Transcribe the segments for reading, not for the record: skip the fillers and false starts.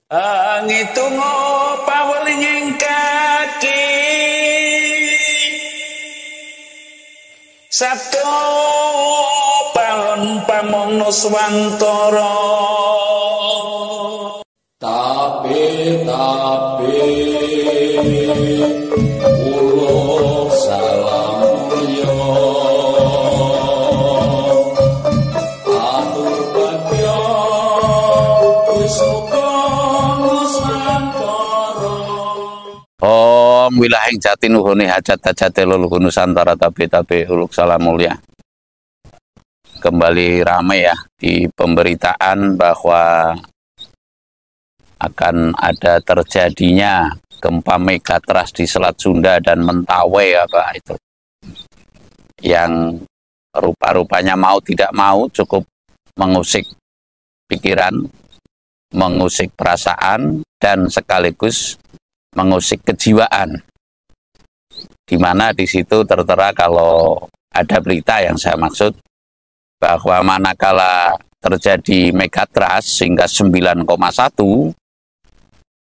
Ngitungo pawelinging kaki Sabdo palon pamongno swantara tapi ulo salam yo atu bagyo wis Om wilahing jati nuhuni hajat-hajate luluh Nusantara tapi uluk salam mulia. Kembali ramai ya di pemberitaan bahwa akan ada terjadinya gempa megatrust di Selat Sunda dan Mentawai apa itu. Yang rupa-rupanya mau tidak mau cukup mengusik pikiran, mengusik perasaan dan sekaligus mengusik kejiwaan, di mana di situ tertera kalau ada berita yang saya maksud bahwa manakala terjadi megatrust hingga 9,1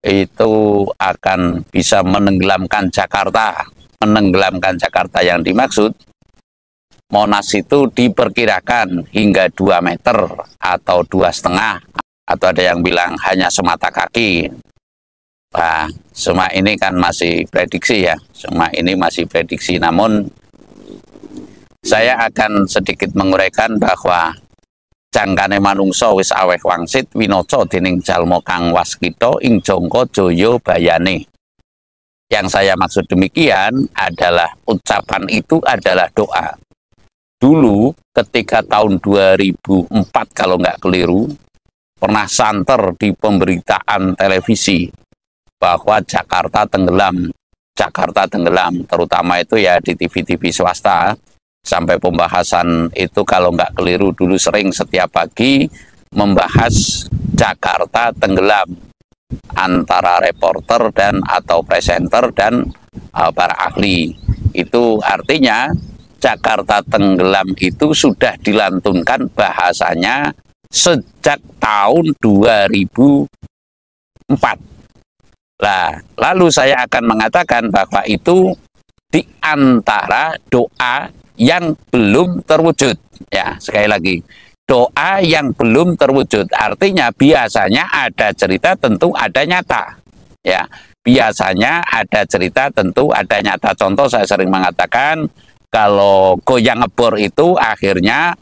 itu akan bisa menenggelamkan Jakarta. Menenggelamkan Jakarta yang dimaksud Monas itu diperkirakan hingga 2 meter atau 2,5 atau ada yang bilang hanya semata kaki. Nah, semua ini kan masih prediksi ya, semua ini masih prediksi. Namun saya akan sedikit menguraikan bahwa jangkane manungsa wis aweh wangsit winoco dening jalma kang waskita ing jangka jaya bayane. Yang saya maksud demikian adalah ucapan itu adalah doa. Dulu ketika tahun 2004 kalau nggak keliru pernah santer di pemberitaan televisi bahwa Jakarta tenggelam, terutama itu ya di TV-TV swasta, sampai pembahasan itu kalau nggak keliru dulu sering setiap pagi membahas Jakarta tenggelam antara reporter dan atau presenter dan para ahli. Itu artinya Jakarta tenggelam itu sudah dilantunkan bahasanya sejak tahun 2004. Nah, lalu saya akan mengatakan bahwa itu di antara doa yang belum terwujud. Ya, sekali lagi, doa yang belum terwujud. Artinya biasanya ada cerita tentu ada nyata. Ya, biasanya ada cerita tentu ada nyata. Contoh saya sering mengatakan kalau goyang ngebor itu akhirnya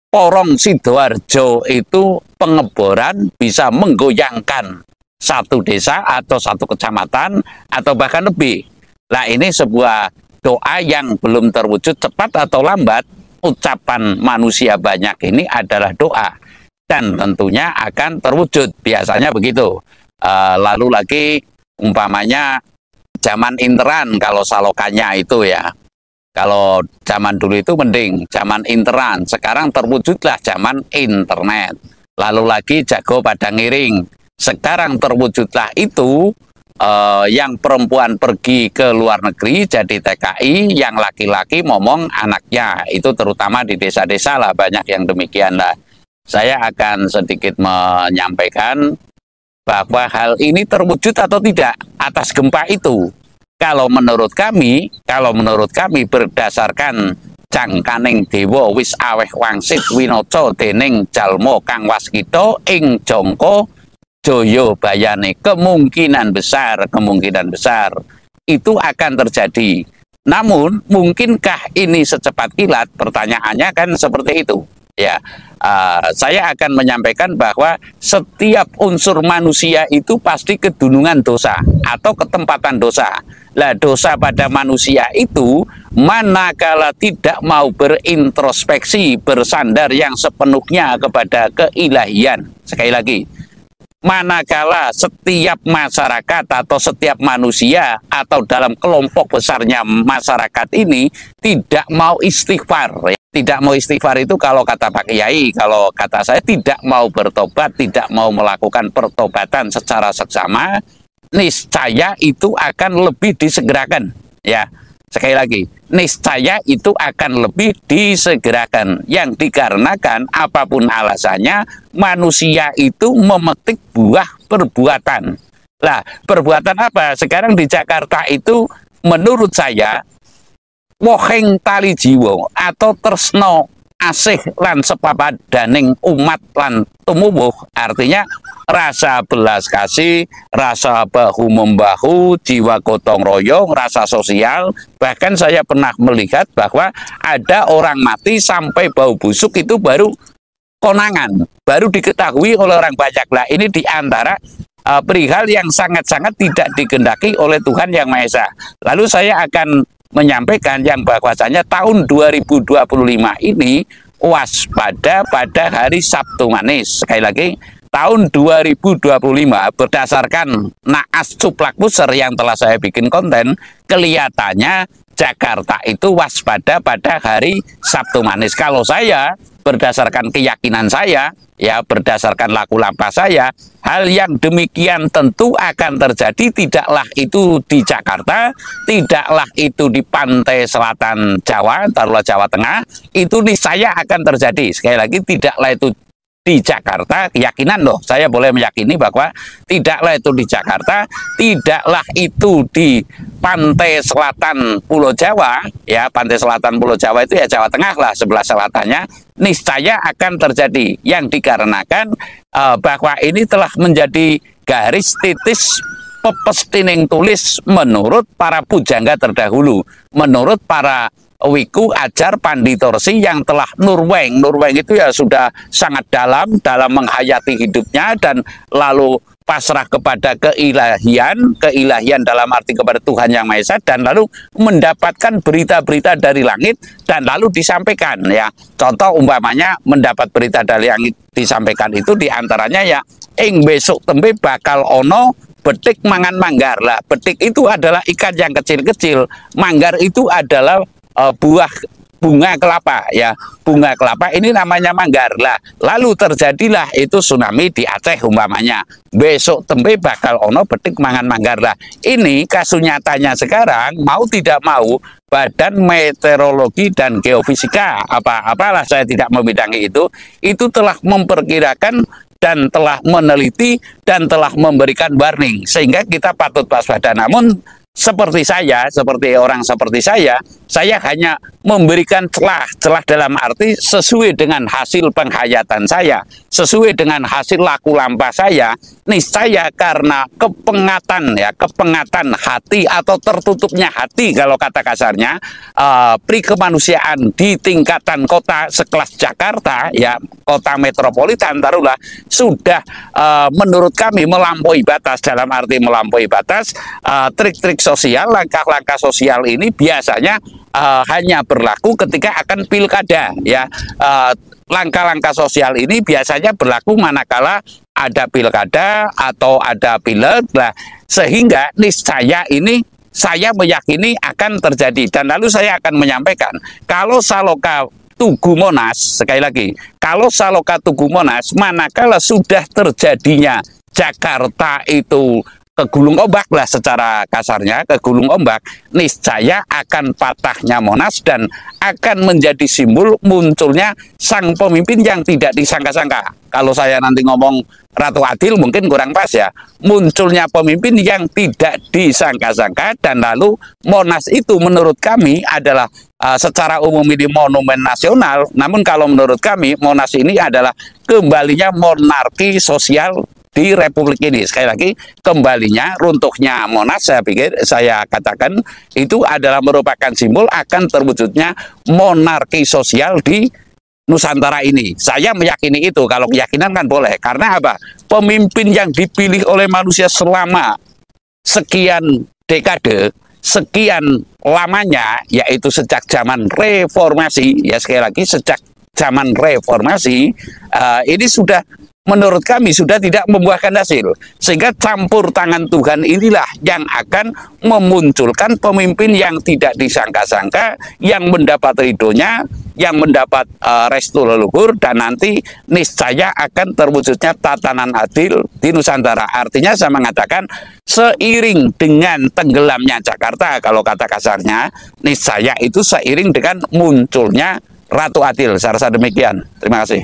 Porong Sidoarjo itu pengeboran bisa menggoyangkan satu desa atau satu kecamatan atau bahkan lebih. Nah, ini sebuah doa yang belum terwujud cepat atau lambat. Ucapan manusia banyak ini adalah doa dan tentunya akan terwujud, biasanya begitu. Lalu lagi umpamanya zaman interan kalau salokannya itu ya. Kalau zaman dulu itu mending zaman interan, sekarang terwujudlah zaman internet. Lalu lagi jago pada ngiring. Sekarang terwujudlah itu yang perempuan pergi ke luar negeri jadi TKI, yang laki-laki ngomong anaknya. Itu terutama di desa-desa lah, banyak yang demikian lah. Saya akan sedikit menyampaikan bahwa hal ini terwujud atau tidak atas gempa itu. Kalau menurut kami berdasarkan jangkaning dewa wis aweh wangsit winoco dening jalma kang waskita ing jangka jaya bayane, kemungkinan besar itu akan terjadi. Namun mungkinkah ini secepat kilat? Pertanyaannya kan seperti itu ya. Saya akan menyampaikan bahwa setiap unsur manusia itu pasti kedunungan dosa atau ketempatan dosa. Lah, dosa pada manusia itu manakala tidak mau berintrospeksi, bersandar yang sepenuhnya kepada keilahian. Sekali lagi, manakala setiap masyarakat atau setiap manusia atau dalam kelompok besarnya masyarakat ini tidak mau istighfar. Tidak mau istighfar itu kalau kata Pak Kiai, kalau kata saya tidak mau bertobat, tidak mau melakukan pertobatan secara seksama, niscaya itu akan lebih disegerakan. Ya, sekali lagi, niscaya itu akan lebih disegerakan. Yang dikarenakan apapun alasannya, manusia itu memetik buah perbuatan. Lah, perbuatan apa? Sekarang di Jakarta itu menurut saya woheng tali jiwa atau tresno asih lan sepapadaning umat lan tumuwuh, artinya rasa belas kasih, rasa bahu membahu, jiwa gotong royong, rasa sosial. Bahkan saya pernah melihat bahwa ada orang mati sampai bau busuk itu baru konangan, baru diketahui oleh orang banyak. Lah ini diantara perihal yang sangat-sangat tidak dikehendaki oleh Tuhan Yang Maha Esa. Lalu saya akan menyampaikan yang bahwasanya tahun 2025 ini waspada pada hari Sabtu Manis. Sekali lagi, tahun 2025 berdasarkan naas cuplak puser yang telah saya bikin konten, kelihatannya Jakarta itu waspada pada hari Sabtu Manis. Kalau saya berdasarkan keyakinan saya, ya berdasarkan laku lampah saya, hal yang demikian tentu akan terjadi. Tidaklah itu di Jakarta, tidaklah itu di pantai selatan Jawa, taruhlah Jawa Tengah, itu niscaya akan terjadi. Sekali lagi, tidaklah itu di Jakarta, keyakinan loh, saya boleh meyakini bahwa tidaklah itu di Jakarta, tidaklah itu di pantai selatan Pulau Jawa, ya pantai selatan Pulau Jawa itu ya Jawa Tengah lah, sebelah selatannya, niscaya akan terjadi, yang dikarenakan bahwa ini telah menjadi garis titis pepes tining tulis menurut para pujangga terdahulu, menurut para wiku ajar panditorsi yang telah nurweng. Nurweng itu ya sudah sangat dalam menghayati hidupnya dan lalu pasrah kepada keilahian dalam arti kepada Tuhan Yang Maha Esa, dan lalu mendapatkan berita-berita dari langit dan lalu disampaikan, ya. Contoh umpamanya mendapat berita dari langit disampaikan itu diantaranya ya ing besok tembe bakal ono betik mangan manggar. Lah betik itu adalah ikan yang kecil-kecil, manggar itu adalah buah bunga kelapa, ya bunga kelapa ini namanya manggar. Lah lalu terjadilah itu tsunami di Aceh umpamanya, besok tembe bakal ono betik mangan manggar. Lah ini kasus nyatanya sekarang, mau tidak mau Badan Meteorologi dan Geofisika apalah saya tidak membidangi itu telah memperkirakan dan telah meneliti dan telah memberikan warning, sehingga kita patut waspada. Namun seperti orang seperti saya hanya memberikan celah dalam arti sesuai dengan hasil penghayatan saya, sesuai dengan hasil laku lampah saya. Niscaya karena kepengatan hati atau tertutupnya hati, kalau kata kasarnya, pri kemanusiaan di tingkatan kota sekelas Jakarta, ya kota metropolitan taruhlah, sudah menurut kami melampaui batas. Dalam arti melampaui batas, trik-trik sosial, langkah-langkah sosial ini biasanya hanya berlaku ketika akan pilkada, ya. Langkah-langkah sosial ini biasanya berlaku manakala ada pilkada atau ada pileg. Lah sehingga niscaya ini saya meyakini akan terjadi, dan lalu saya akan menyampaikan kalau Saloka Tugu Monas, sekali lagi, kalau Saloka Tugu Monas manakala sudah terjadinya Jakarta itu kegulung ombak lah, secara kasarnya kegulung ombak, niscaya akan patahnya Monas dan akan menjadi simbol munculnya sang pemimpin yang tidak disangka-sangka. Kalau saya nanti ngomong Ratu Adil mungkin kurang pas, ya. Munculnya pemimpin yang tidak disangka-sangka, dan lalu Monas itu menurut kami adalah secara umum ini monumen nasional. Namun kalau menurut kami Monas ini adalah kembalinya monarki sosial di Republik ini. Sekali lagi, kembalinya runtuhnya Monas, saya katakan itu adalah merupakan simbol akan terwujudnya monarki sosial di Nusantara ini. Saya meyakini itu. Kalau keyakinan kan boleh. Karena apa? Pemimpin yang dipilih oleh manusia selama sekian dekade, sekian lamanya, yaitu sejak zaman reformasi, ya sekali lagi sejak zaman reformasi, ini sudah menurut kami sudah tidak membuahkan hasil, sehingga campur tangan Tuhan inilah yang akan memunculkan pemimpin yang tidak disangka-sangka, yang mendapat ridhonya, yang mendapat restu leluhur, dan nanti niscaya akan terwujudnya tatanan adil di Nusantara. Artinya saya mengatakan seiring dengan tenggelamnya Jakarta, kalau kata kasarnya, niscaya itu seiring dengan munculnya Ratu Adil. Saya rasa demikian. Terima kasih.